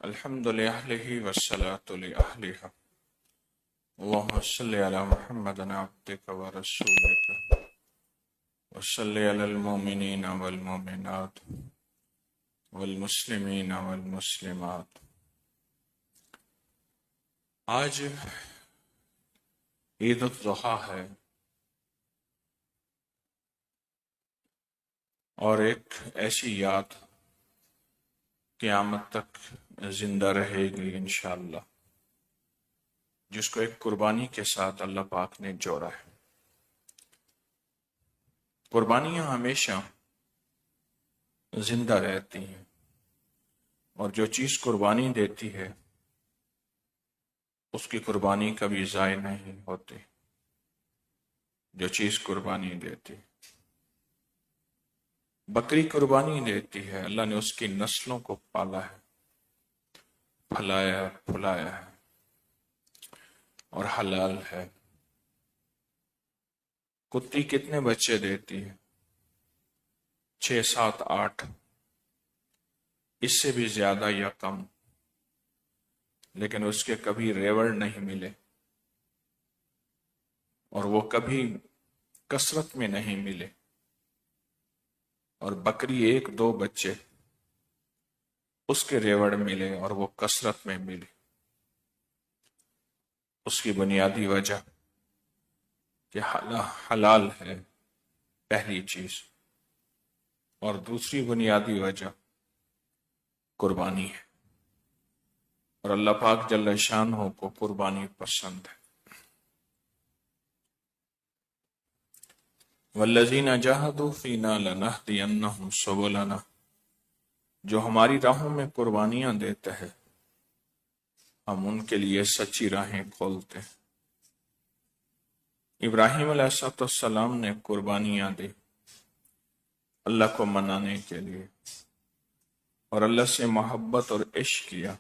الحمد لله والصلاة لأهلها. اللهم صل على محمد عبدك ورسولك وصل على المؤمنين والمؤمنات والمسلمين والمسلمات. آج عید الاضحیٰ ہے اور ایک ایسی یاد قیامت تک زندہ رہے گی انشاءاللہ، جس کو ایک قربانی کے ساتھ اللہ پاک نے جوڑا ہے۔ قربانیاں ہمیشہ زندہ رہتی ہیں، اور جو چیز قربانی دیتی ہے اس کی قربانی کبھی ضائع نہیں ہوتی۔ جو چیز قربانی دیتی، بکری قربانی دیتی ہے، اللہ نے اس کی نسلوں کو پالا ہے، پھلایا پھلایا ہے اور حلال ہے۔ کتی کتنے بچے دیتی ہے؟ 6 7 8، اس سے بھی زیادہ یا کم، لیکن اس کے کبھی ریوڑ نہیں ملے، اور وہ کبھی کثرت میں نہیں ملے۔ اور بکری 1 2 بچے، اس کے ریوڑ ملے اور وہ کثرت میں ملے۔ اس کی بنیادی وجہ کہ حلال ہے پہلی چیز، اور دوسری بنیادی وجہ قربانی ہے، اور اللہ پاک جل شانہ کو قربانی پسند ہے۔ والذین جاہدوا فینا لنہدینہم سبلنا، جو ہماری راہوں میں قربانیاں دیتے ہیں ہم ان کے لیے سچی راہیں کھولتے ہیں۔ ابراہیم علیہ السلام نے قربانیاں دی اللہ کو منانے کے لیے، اور اللہ سے محبت اور عشق کیا۔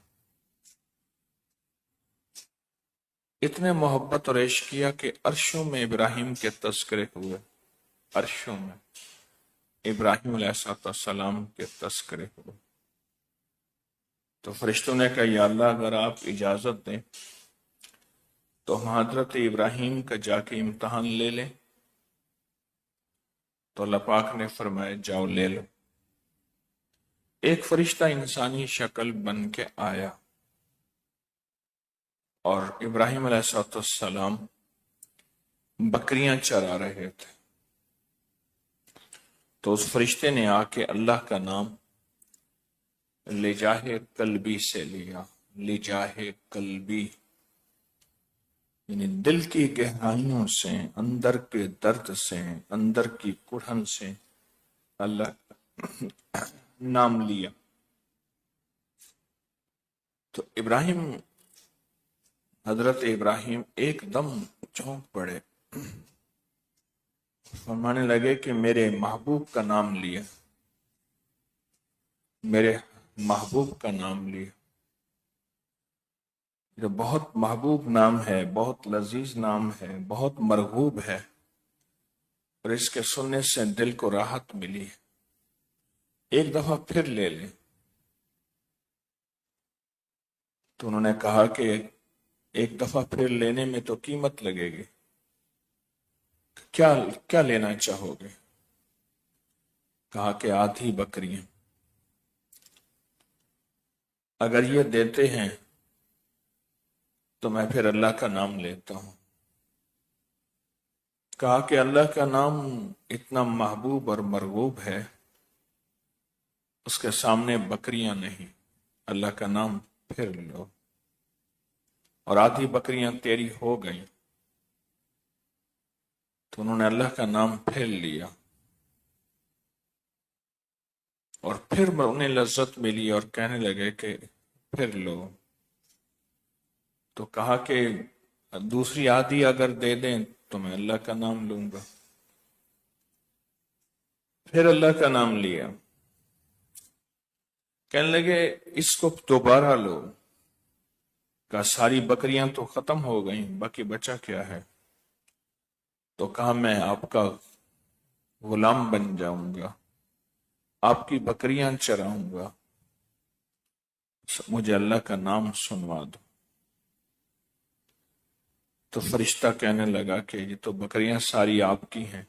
اتنے محبت اور عشق کیا کہ عرشوں میں ابراہیم کے تذکرے ہوئے، عرشوں میں ابراہیم علیہ السلام کے تذکرے ہوئے۔ تو فرشتوں نے کہا یا اللہ اگر آپ اجازت دیں تو ہم حضرت ابراہیم کا جا کے امتحان لے لیں۔ تو اللہ پاک نے فرمایا جاؤ لے لو۔ ایک فرشتہ انسانی شکل بن کے آیا، اور ابراہیم علیہ السلام بکریاں چرا رہے تھے، تو اس فرشتے نے آ کے اللہ کا نام لجاہ قلبی سے لیا۔ لجاہ قلبی یعنی دل کی گہرائیوں سے، اندر کے درد سے، اندر کی کڑھن سے اللہ کا نام لیا۔ تو حضرت ابراہیم ایک دم چونک پڑے، فرمانے لگے کہ میرے محبوب کا نام لیا، میرے محبوب کا نام لیا۔ جو بہت محبوب نام ہے، بہت لذیذ نام ہے، بہت مرغوب ہے، اور اس کے سننے سے دل کو راحت ملی ہے۔ ایک دفعہ پھر لے لیں۔ تو انہوں نے کہا کہ ایک دفعہ پھر لینے میں تو قیمت لگے گی، کیا لینا چاہو گے؟ کہا کہ آدھی بکریاں، اگر یہ دیتے ہیں تو میں پھر اللہ کا نام لیتا ہوں۔ کہا کہ اللہ کا نام اتنا محبوب اور مرغوب ہے، اس کے سامنے بکریاں نہیں، اللہ کا نام پھر لو۔ اور آدھی بکریاں تیری ہو گئیں، تو انہوں نے اللہ کا نام پھر لیا، اور پھر انہیں لذت ملی اور کہنے لگے کہ پھر لو۔ تو کہا کہ دوسری آدھی اگر دے دیں تو میں اللہ کا نام لوں گا۔ پھر اللہ کا نام لیا، کہنے لگے اس کو دوبارہ لو۔ کہا ساری بکریاں تو ختم ہو گئیں، باقی بچا کیا ہے؟ تو کہا میں آپ کا غلام بن جاؤں گا، آپ کی بکریاں چراؤں گا۔ مجھے اللہ کا نام سنوا دو۔ تو فرشتہ کہنے لگا کہ یہ تو بکریاں ساری آپ کی ہیں،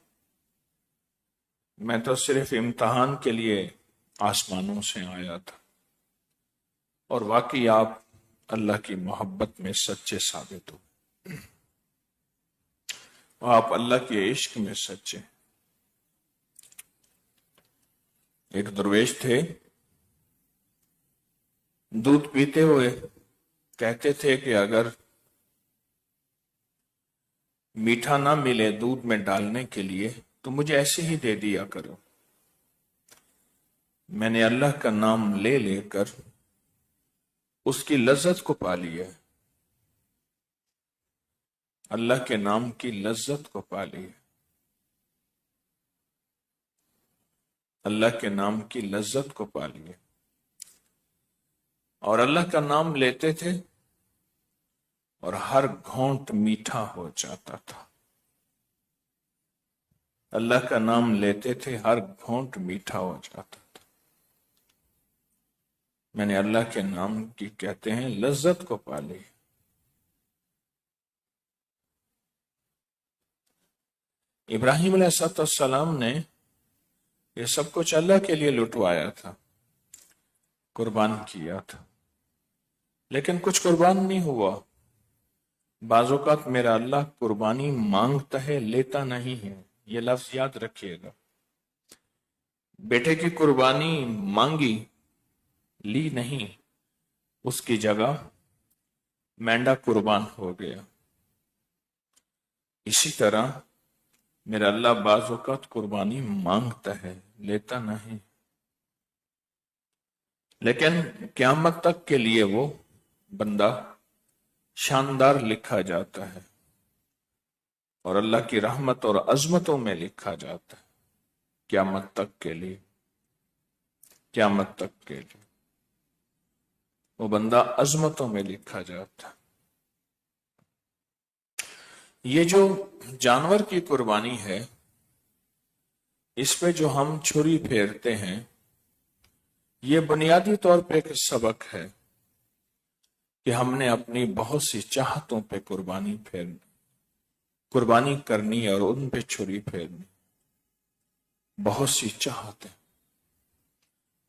میں تو صرف امتحان کے لیے آسمانوں سے آیا تھا، اور واقعی آپ اللہ کی محبت میں سچے ثابت ہو، آپ اللہ کے عشق میں سچے۔ ایک درویش تھے، دودھ پیتے ہوئے کہتے تھے کہ اگر میٹھا نہ ملے دودھ میں ڈالنے کے لیے تو مجھے ایسے ہی دے دیا کرو۔ میں نے اللہ کا نام لے لے کر اس کی لذت کو پا لیا، اللہ کے نام کی لذت کو پا لیا، اللہ کے نام کی لذت کو پا لیا، اور اللہ کا نام لیتے تھے اور ہر گھونٹ میٹھا ہو جاتا تھا۔ اللہ کا نام لیتے تھے، ہر گھونٹ میٹھا ہو جاتا تھا۔ میں نے اللہ کے نام کی کہتے ہیں لذت کو پا لی۔ ابراہیم علیہ السلام نے یہ سب کچھ اللہ کے لیے لٹوایا تھا، قربان کیا تھا، لیکن کچھ قربان نہیں ہوا۔ بعض اوقات میرا اللہ قربانی مانگتا ہے، لیتا نہیں ہے، یہ لفظ یاد رکھیے گا۔ بیٹے کی قربانی مانگی، لی نہیں، اس کی جگہ مینڈا قربان ہو گیا۔ اسی طرح میرا اللہ بعض اوقات قربانی مانگتا ہے، لیتا نہیں، لیکن قیامت تک کے لیے وہ بندہ شاندار لکھا جاتا ہے، اور اللہ کی رحمت اور عظمتوں میں لکھا جاتا ہے، قیامت تک کے لیے، قیامت تک کے لیے وہ بندہ عظمتوں میں لکھا جاتا ہے۔ یہ جو جانور کی قربانی ہے، اس پہ جو ہم چھری پھیرتے ہیں، یہ بنیادی طور پہ ایک سبق ہے کہ ہم نے اپنی بہت سی چاہتوں پہ قربانی کرنی اور ان پہ چھری پھیرنی۔ بہت سی چاہتیں،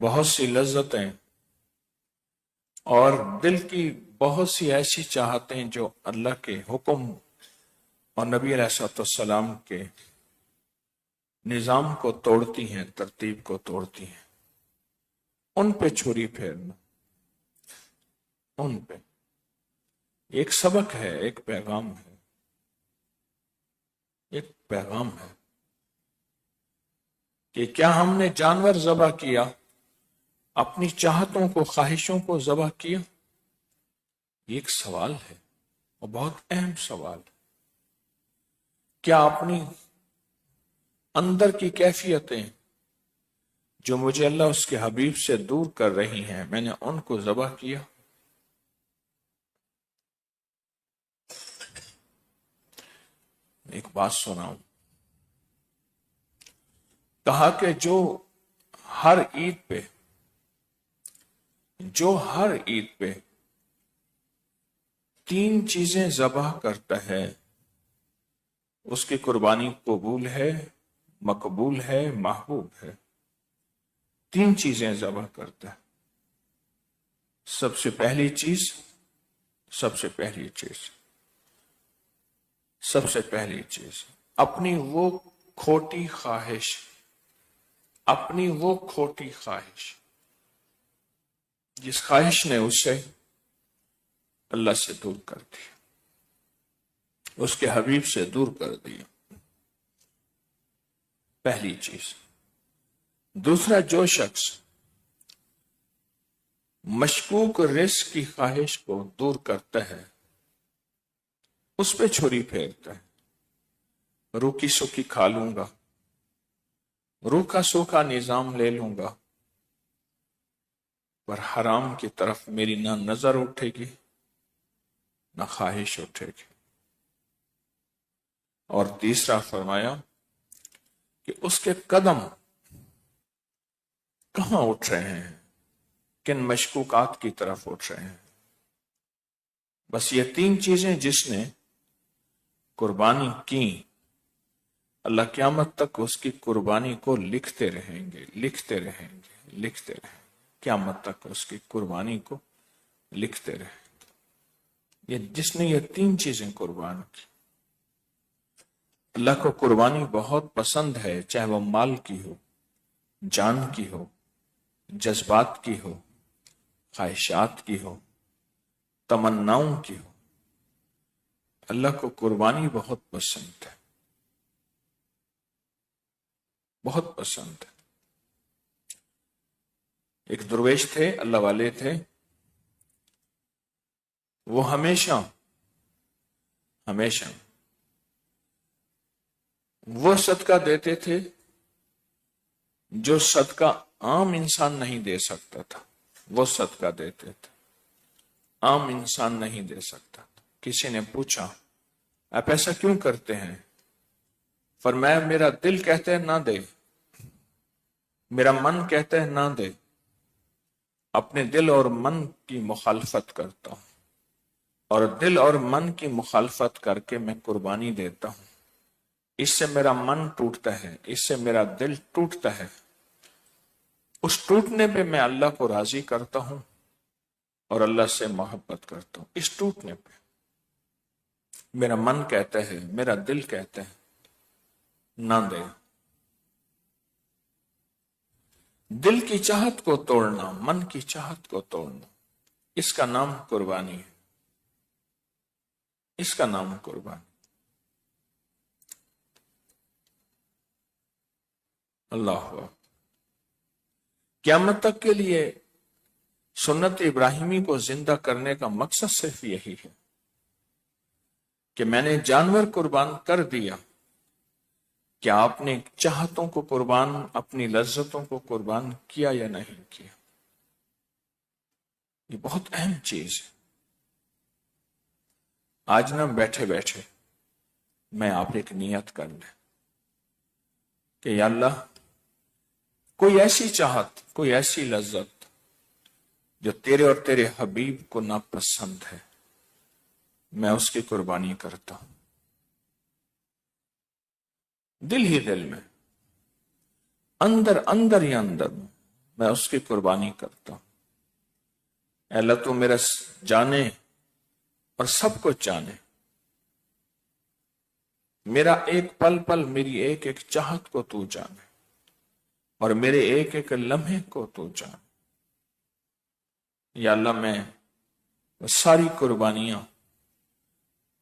بہت سی لذتیں، اور دل کی بہت سی ایسی چاہتیں جو اللہ کے حکم اور نبی علیہ السلام کے نظام کو توڑتی ہیں، ترتیب کو توڑتی ہیں، ان پہ چھری پھیرنا، ان پہ ایک سبق ہے، ایک پیغام ہے، ایک پیغام ہے کہ کیا ہم نے جانور ذبح کیا، اپنی چاہتوں کو، خواہشوں کو ذبح کیا؟ یہ ایک سوال ہے، اور بہت اہم سوال ہے۔ کیا اپنی اندر کی کیفیتیں جو مجھے اللہ اس کے حبیب سے دور کر رہی ہیں، میں نے ان کو ذبح کیا؟ ایک بات سناؤں، کہا کہ جو ہر عید پہ 3 چیزیں ذبح کرتا ہے، اس کی قربانی قبول ہے، مقبول ہے، محبوب ہے۔ 3 چیزیں ذبح کرتا ہے۔ سب سے پہلی چیز اپنی وہ کھوٹی خواہش، جس خواہش نے اسے اللہ سے دور کر دیا، اس کے حبیب سے دور کر دیا، پہلی چیز۔ دوسرا، جو شخص مشکوک رزق کی خواہش کو دور کرتا ہے، اس پہ چھری پھیرتا ہے۔ روکی سوکھی کھا لوں گا، روکھا سوکھا نظام لے لوں گا، پر حرام کی طرف میری نہ نظر اٹھے گی، نہ خواہش اٹھے گی۔ اور تیسرا فرمایا کہ اس کے قدم کہاں اٹھ رہے ہیں، کن مشکوکات کی طرف اٹھ رہے ہیں. بس یہ 3 چیزیں جس نے قربانی کی، اللہ قیامت تک اس کی قربانی کو لکھتے رہیں گے، لکھتے رہیں گے، لکھتے رہیں گے، قیامت تک اس کی قربانی کو لکھتے رہیں گے. یہ جس نے یہ 3 چیزیں قربان کی. اللہ کو قربانی بہت پسند ہے، چاہے وہ مال کی ہو، جان کی ہو، جذبات کی ہو، خواہشات کی ہو، تمناؤں کی ہو. اللہ کو قربانی بہت پسند ہے، بہت پسند ہے. ایک درویش تھے، اللہ والے تھے، وہ ہمیشہ وہ صدقہ دیتے تھے جو صدقہ عام انسان نہیں دے سکتا تھا. وہ صدقہ دیتے تھے، عام انسان نہیں دے سکتا تھا. کسی نے پوچھا آپ ایسا کیوں کرتے ہیں؟ فرمایا میرا دل کہتا ہے نہ دے، میرا من کہتا ہے نہ دے، اپنے دل اور من کی مخالفت کرتا ہوں، اور دل اور من کی مخالفت کر کے میں قربانی دیتا ہوں. اس سے میرا من ٹوٹتا ہے، اس سے میرا دل ٹوٹتا ہے. اس ٹوٹنے پہ میں اللہ کو راضی کرتا ہوں اور اللہ سے محبت کرتا ہوں. اس ٹوٹنے پہ میرا من کہتا ہے، میرا دل کہتا ہے نہ دے. دل کی چاہت کو توڑنا، من کی چاہت کو توڑنا، اس کا نام قربانی ہے، اس کا نام قربانی. اللہ اکبر. قیامت تک کے لیے سنت ابراہیمی کو زندہ کرنے کا مقصد صرف یہی ہے کہ میں نے جانور قربان کر دیا، کیا آپ نے چاہتوں کو قربان، اپنی لذتوں کو قربان کیا یا نہیں کیا؟ یہ بہت اہم چیز ہے. آج نہ بیٹھے بیٹھے میں آپ ایک نیت کر لیں کہ یا اللہ کوئی ایسی چاہت، کوئی ایسی لذت جو تیرے اور تیرے حبیب کو ناپسند ہے، میں اس کی قربانی کرتا ہوں. دل ہی دل میں، اندر ہی اندر میں اس کی قربانی کرتا ہوں. اے اللہ تو میرا جانے اور سب کچھ جانے، میرا ایک پل پل، میری ایک ایک چاہت کو تو جانے، اور میرے ایک ایک لمحے کو تو جانے. یا اللہ میں ساری قربانیاں،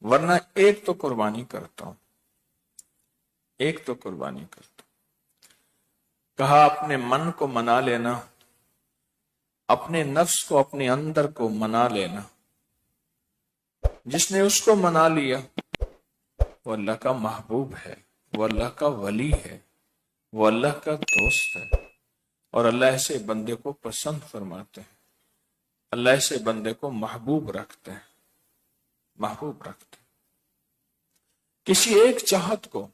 ورنہ ایک تو قربانی کرتا ہوں، ایک تو قربانی کرتا ہوں. کہا اپنے من کو منا لینا، اپنے نفس کو، اپنے اندر کو منا لینا. جس نے اس کو منا لیا وہ اللہ کا محبوب ہے، وہ اللہ کا ولی ہے، وہ اللہ کا دوست ہے. اور اللہ ایسے بندے کو پسند فرماتے ہیں، اللہ ایسے بندے کو محبوب رکھتے ہیں، محبوب رکھتے ہیں. کسی ایک چاہت کو،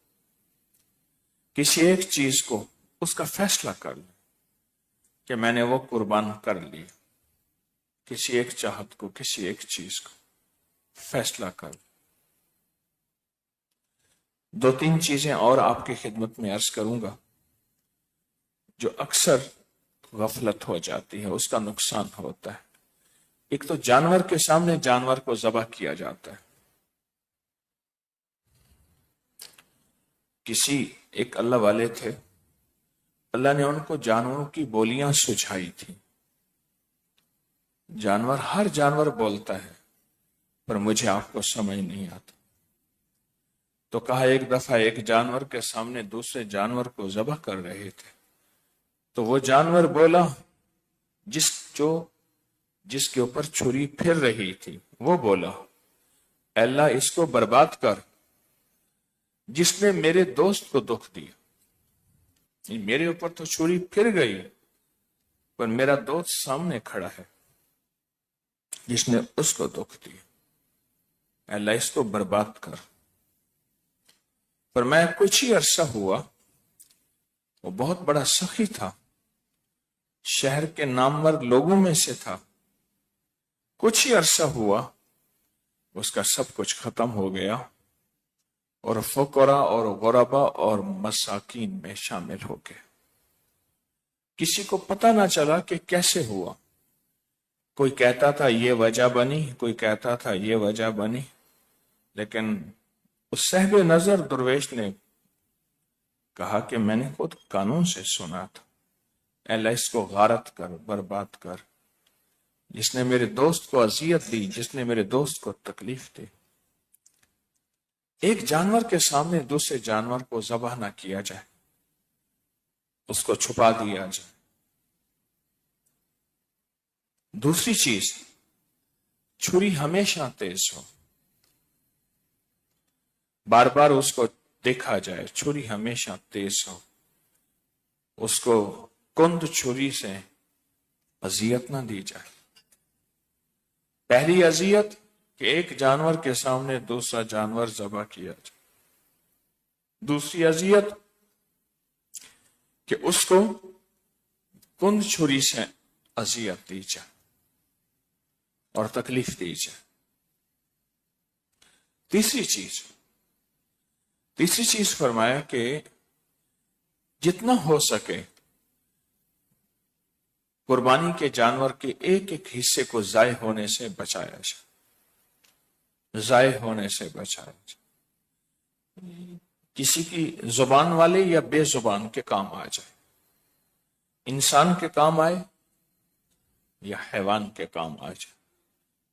کسی ایک چیز کو اس کا فیصلہ کر لیں کہ میں نے وہ قربان کر لی. کسی ایک چاہت کو، کسی ایک چیز کو فیصلہ کر. 2-3 چیزیں اور آپ کی خدمت میں عرض کروں گا جو اکثر غفلت ہو جاتی ہے، اس کا نقصان ہوتا ہے. ایک تو جانور کے سامنے جانور کو ذبح کیا جاتا ہے. کسی ایک اللہ والے تھے، اللہ نے ان کو جانوروں کی بولیاں سجھائی تھی. جانور، ہر جانور بولتا ہے، پر مجھے آپ کو سمجھ نہیں آتا. تو کہا ایک دفعہ ایک جانور کے سامنے دوسرے جانور کو ذبح کر رہے تھے، تو وہ جانور بولا، جس کے اوپر چھری پھر رہی تھی، وہ بولا اے اللہ اس کو برباد کر، جس نے میرے دوست کو دکھ دیا. میرے اوپر تو چھری پھر گئی، پر میرا دوست سامنے کھڑا ہے جس نے اس کو دکھ دیا. اے اللہ اس کو برباد کر. پر میں کچھ ہی عرصہ ہوا، وہ بہت بڑا سخی تھا، شہر کے نامور لوگوں میں سے تھا. کچھ ہی عرصہ ہوا اس کا سب کچھ ختم ہو گیا اور فقراء اور غرباء اور مساکین میں شامل ہو گئے. کسی کو پتہ نہ چلا کہ کیسے ہوا. کوئی کہتا تھا یہ وجہ بنی، کوئی کہتا تھا یہ وجہ بنی، لیکن اس صاحب نظر درویش نے کہا کہ میں نے خود قانون سے سنا تھا، اللہ اس کو غارت کر، برباد کر. جس نے میرے دوست کو اذیت دی، جس نے میرے دوست کو تکلیف دی. ایک جانور کے سامنے دوسرے جانور کو ذبح نہ کیا جائے، اس کو چھپا دیا جائے. دوسری چیز، چھری ہمیشہ تیز ہو، بار بار اس کو دیکھا جائے. چھری ہمیشہ تیز ہو، اس کو کند چھری سے اذیت نہ دی جائے. پہلی اذیت کہ ایک جانور کے سامنے دوسرا جانور ذبح کیا جائے. دوسری اذیت کہ اس کو کند چھری سے اذیت دی جائے اور تکلیف دی جائے. تیسری چیز فرمایا کہ جتنا ہو سکے قربانی کے جانور کے ایک ایک حصے کو ضائع ہونے سے بچایا جائے، ضائع ہونے سے بچایا جائے. کسی کی زبان والے یا بے زبان کے کام آ جائے، انسان کے کام آئے یا حیوان کے کام آ جائے،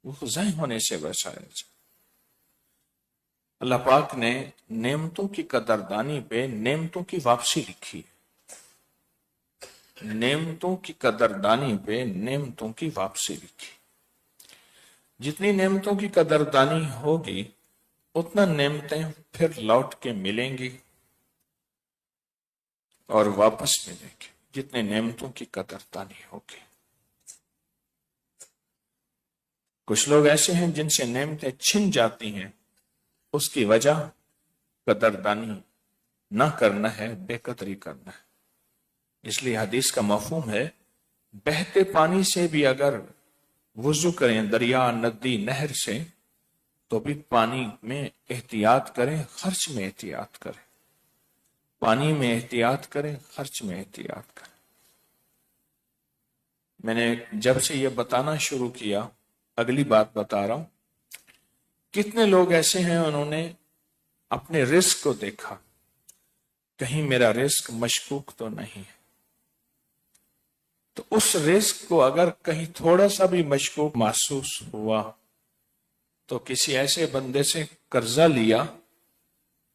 وہ ضائع ہونے سے بچایا جائے. اللہ پاک نے نعمتوں کی قدردانی پہ نعمتوں کی واپسی لکھی ہے. نعمتوں کی قدردانی پہ نعمتوں کی واپسی لکھی. جتنی نعمتوں کی قدردانی ہوگی اتنا نعمتیں پھر لوٹ کے ملیں گی اور واپس ملیں گی جتنے نعمتوں کی قدردانی ہوگی. کچھ لوگ ایسے ہیں جن سے نعمتیں چھن جاتی ہیں، اس کی وجہ قدردانی نہ کرنا ہے، بے قدری کرنا ہے. اس لیے حدیث کا مفہوم ہے بہتے پانی سے بھی اگر وضو کریں، دریا، ندی، نہر سے، تو بھی پانی میں احتیاط کریں، خرچ میں احتیاط کریں. پانی میں احتیاط کریں، خرچ میں احتیاط کریں. میں نے جب سے یہ بتانا شروع کیا، اگلی بات بتا رہا ہوں. کتنے لوگ ایسے ہیں انہوں نے اپنے رزق کو دیکھا، کہیں میرا رزق مشکوک تو نہیں ہے، تو اس رزق کو اگر کہیں تھوڑا سا بھی مشکوک محسوس ہوا تو کسی ایسے بندے سے قرضہ لیا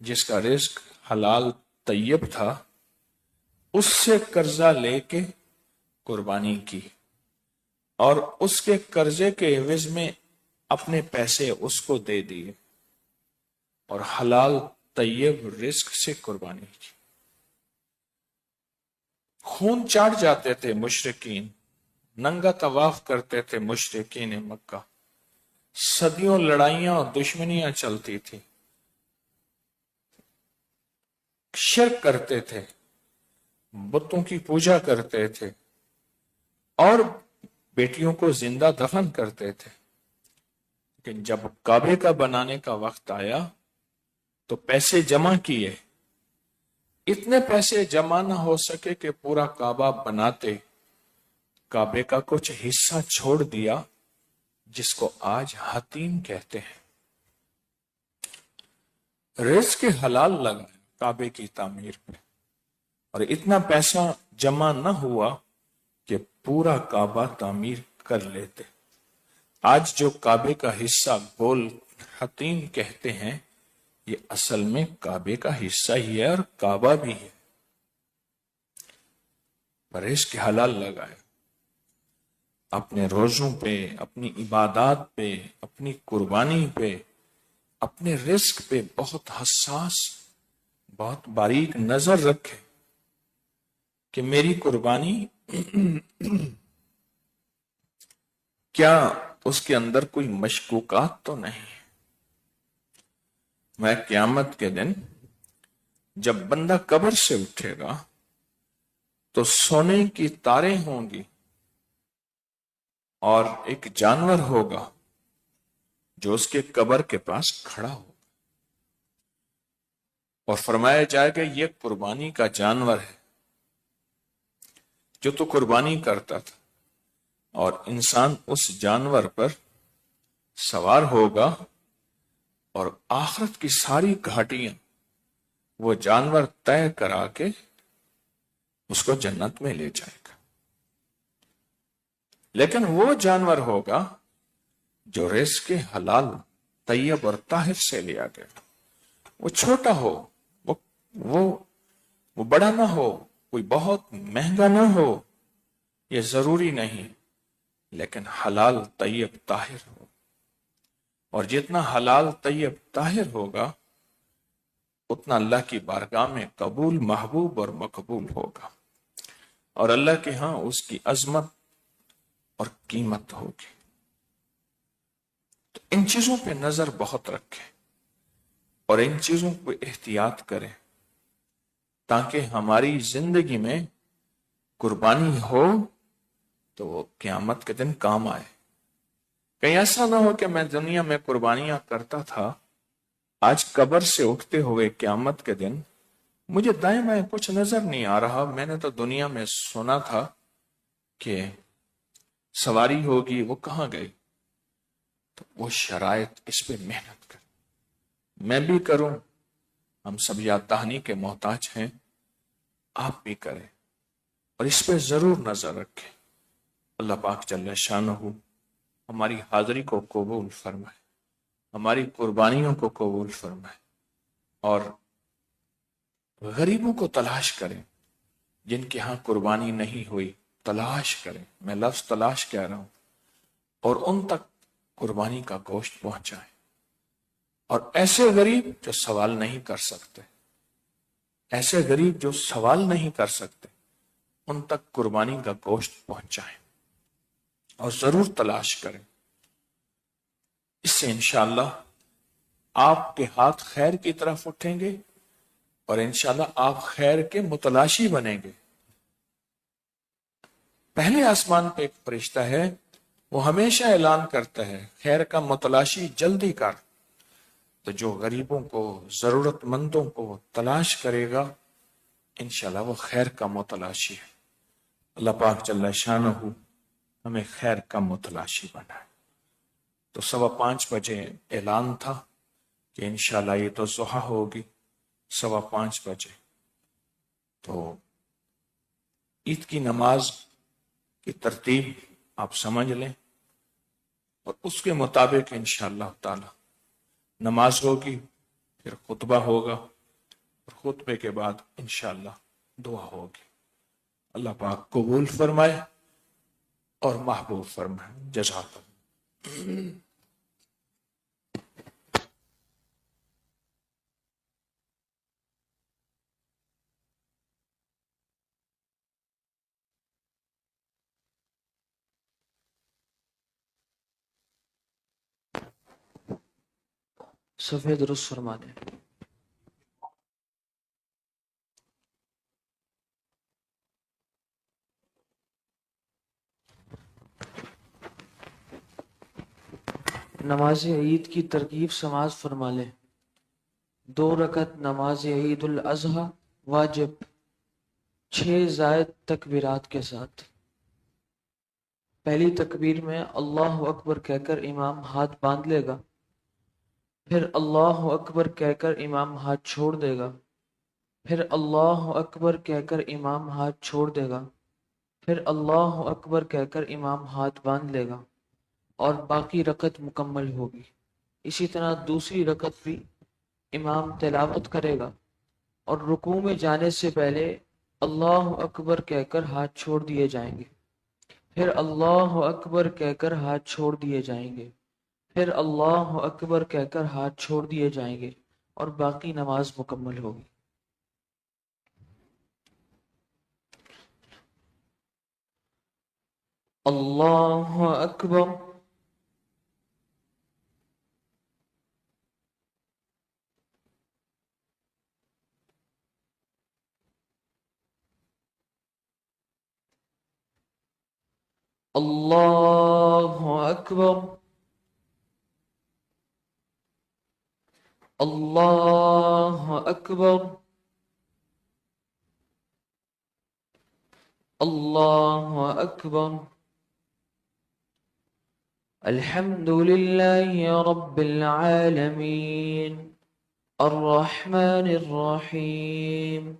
جس کا رزق حلال طیب تھا، اس سے قرضہ لے کے قربانی کی اور اس کے قرضے کے عوض میں اپنے پیسے اس کو دے دیے اور حلال طیب رزق سے قربانی کی. خون چاٹ جاتے تھے مشرکین، ننگا طواف کرتے تھے مشرکین مکہ، صدیوں لڑائیاں اور دشمنیاں چلتی تھی، شرک کرتے تھے، بتوں کی پوجا کرتے تھے اور بیٹیوں کو زندہ دفن کرتے تھے. لیکن جب کعبے کا بنانے کا وقت آیا تو پیسے جمع کیے. اتنے پیسے جمع نہ ہو سکے کہ پورا کعبہ بناتے، کعبے کا کچھ حصہ چھوڑ دیا جس کو آج حتیم کہتے ہیں. رزق کے حلال لگا کعبے کی تعمیر پہ اور اتنا پیسہ جمع نہ ہوا کہ پورا کعبہ تعمیر کر لیتے. آج جو کعبے کا حصہ گول حتیم کہتے ہیں، یہ اصل میں کعبے کا حصہ ہی ہے اور کعبہ بھی ہے. پر رزق حلال لگائے، اپنے روزوں پہ، اپنی عبادات پہ، اپنی قربانی پہ، اپنے رزق پہ بہت حساس، بہت باریک نظر رکھے کہ میری قربانی کیا اس کے اندر کوئی مشکوکات تو نہیں. میں قیامت کے دن جب بندہ قبر سے اٹھے گا تو سونے کی تاریں ہوں گی اور ایک جانور ہوگا جو اس کے قبر کے پاس کھڑا ہوگا، اور فرمایا جائے گا یہ قربانی کا جانور ہے جو تو قربانی کرتا تھا، اور انسان اس جانور پر سوار ہوگا، اور آخرت کی ساری گھاٹیاں وہ جانور طے کرا کے اس کو جنت میں لے جائے گا۔ لیکن وہ جانور ہوگا جو رزق کے حلال طیب اور طاہر سے لیا گیا، وہ چھوٹا ہو، وہ وہ وہ بڑا نہ ہو، کوئی بہت مہنگا نہ ہو، یہ ضروری نہیں، لیکن حلال طیب طاہر ہو، اور جتنا حلال طیب طاہر ہوگا اتنا اللہ کی بارگاہ میں قبول، محبوب اور مقبول ہوگا، اور اللہ کے ہاں اس کی عظمت اور قیمت ہوگی۔ تو ان چیزوں پہ نظر بہت رکھیں اور ان چیزوں کو احتیاط کریں تاکہ ہماری زندگی میں قربانی ہو تو وہ قیامت کے دن کام آئے۔ کہیں ایسا نہ ہو کہ میں دنیا میں قربانیاں کرتا تھا، آج قبر سے اٹھتے ہوئے قیامت کے دن مجھے دائیں بائیں کچھ نظر نہیں آ رہا، میں نے تو دنیا میں سنا تھا کہ سواری ہوگی، وہ کہاں گئی؟ تو وہ شرائط اس پہ محنت کر، میں بھی کروں، ہم سب یاد دہانی کے محتاج ہیں، آپ بھی کریں، اور اس پہ ضرور نظر رکھیں۔ اللہ پاک جل شانہ ہماری حاضری کو قبول فرمائے، ہماری قربانیوں کو قبول فرمائے، اور غریبوں کو تلاش کریں جن کے ہاں قربانی نہیں ہوئی، تلاش کریں، میں لفظ تلاش کہہ رہا ہوں، اور ان تک قربانی کا گوشت پہنچائیں، اور ایسے غریب جو سوال نہیں کر سکتے، ایسے غریب جو سوال نہیں کر سکتے، ان تک قربانی کا گوشت پہنچائیں، اور ضرور تلاش کریں۔ اس سے انشاءاللہ آپ کے ہاتھ خیر کی طرف اٹھیں گے، اور انشاءاللہ آپ خیر کے متلاشی بنیں گے۔ پہلے آسمان پہ ایک فرشتہ ہے، وہ ہمیشہ اعلان کرتا ہے خیر کا متلاشی جلدی کر، تو جو غریبوں کو، ضرورت مندوں کو تلاش کرے گا انشاءاللہ وہ خیر کا متلاشی ہے۔ اللہ پاک جل شانہ ہمیں خیر کا متلاشی بنائے۔ تو 5:15 بجے اعلان تھا کہ انشاءاللہ یہ تو ضحیٰ ہوگی 5:15 بجے، تو عید کی نماز کی ترتیب آپ سمجھ لیں، اور اس کے مطابق انشاءاللہ تعالی نماز ہوگی، پھر خطبہ ہوگا، اور خطبے کے بعد انشاءاللہ دعا ہوگی۔ اللہ پاک قبول فرمائے اور محبوب فرمائے۔ جزاک اللہ۔ صفحہ درست فرما دیں۔ نماز عید کی ترکیب سماعت فرما لیں۔ 2 رکعت نماز عید الاضحیٰ واجب 6 زائد تکبیرات کے ساتھ۔ پہلی تکبیر میں اللہ اکبر کہہ کر امام ہاتھ باندھ لے گا، پھر اللہ اکبر کہہ کر امام ہاتھ چھوڑ دے گا، پھر اللہ اکبر کہہ کر امام ہاتھ چھوڑ دے گا، پھر اللہ اکبر کہہ کر امام ہاتھ باندھ لے گا، اور باقی رکعت مکمل ہوگی۔ اسی طرح دوسری رکعت بھی امام تلاوت کرے گا، اور رکوع میں جانے سے پہلے اللہ اکبر کہہ کر ہاتھ چھوڑ دیے جائیں گے، پھر اللہ اکبر کہہ کر ہاتھ چھوڑ دیے جائیں گے، پھر اللہ اکبر کہہ کر ہاتھ چھوڑ دیے جائیں گے، اور باقی نماز مکمل ہوگی۔ اللہ اکبر۔ اللہ أكبر الله أكبر الله أكبر الحمد لله رب العالمين الرحمن الرحيم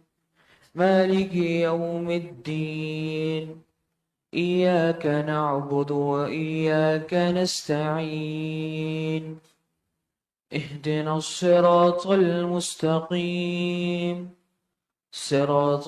مالك يوم الدين إياك نعبد وإياك نستعين اهدنا الصراط المستقيم صراط